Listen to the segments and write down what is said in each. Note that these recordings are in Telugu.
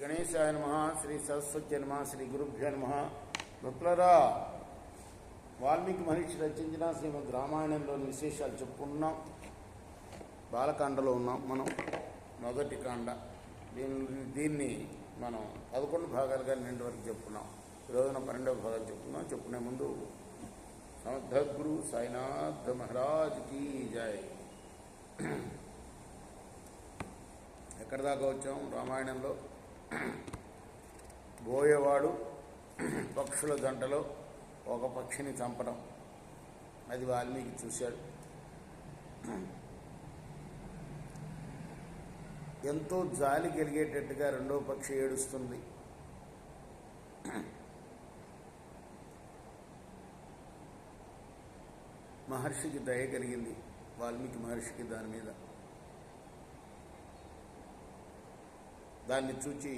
గణేశాయ నమః, శ్రీ సరస్వతి నమః, శ్రీ గురుభ్యో నమః. భక్తులారా, వాల్మీకి మహర్షి రచించిన శ్రీమద్ రామాయణంలోని విశేషాలు చెప్పుకున్నాం. బాలకాండలో ఉన్నాం మనం. మొదటి కాండ. దీన్ని మనం 11 భాగాలుగా నిండు వరకు చెప్పుకున్నాం. ఈరోజున 12వ భాగాలు చెప్పుకున్నాం. చెప్పుకునే ముందు సమర్థగురు సాయినాథ్ మహారాజ్ కీ జై. ఎక్కడి దాకా వచ్చాం రామాయణంలో? బోయేవాడు పక్షుల జంటలో ఒక పక్షిని చంపడం, అది వాల్మీకి చూశాడు. ఎంతో జాలి కలిగేటట్టుగా రెండో పక్షి ఏడుస్తుంది. మహర్షికి దయ కలిగింది, వాల్మీకి మహర్షికి దాని మీద. దాన్ని చూచి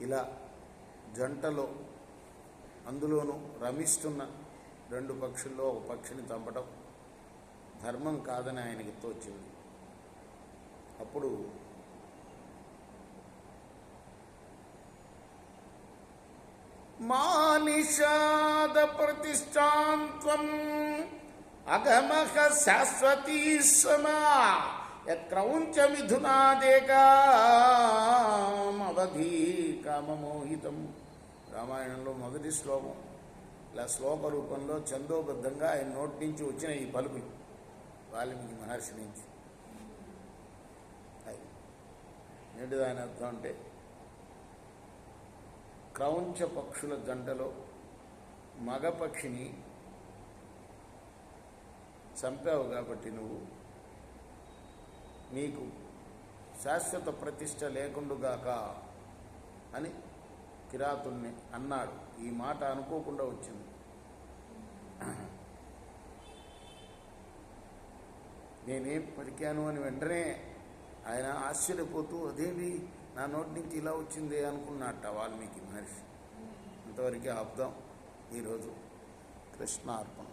ఇలా జంటలో, అందులోనూ రమిస్తున్న రెండు పక్షుల్లో ఒక పక్షిని చంపడం ధర్మం కాదని ఆయనకి తోచింది. అప్పుడు మానిషాద ప్రతిష్టాంత్వం అగమః శాశ్వతీ సమా యత్క్రౌంచ మిథునాదేకామవధీ కామమోహితం. రామాయణంలో మొదటి శ్లోకం. ఇలా శ్లోక రూపంలో ఛందోబద్ధంగా ఆయన నోటి నుంచి వచ్చిన ఈ పలుకులు వాల్మీకి మహర్షి నుంచి. ఏంటి దాని అర్థం అంటే, క్రౌంచ పక్షుల జంటలో మగపక్షిని చంపావు కాబట్టి నువ్వు, నీకు శాశ్వత ప్రతిష్ట లేకుండుగాక అని కిరాతుల్ని అన్నాడు. ఈ మాట అనుకోకుండా వచ్చింది. నేనేం పలికాను అని వెంటనే ఆయన ఆశ్చర్యపోతూ, అదేంటి నా నోటి నుంచి ఇలా వచ్చింది అనుకున్నట్ట వాల్మీకి మహర్షి. అంతవరకు ఆపుదాం ఈరోజు. కృష్ణార్పణ.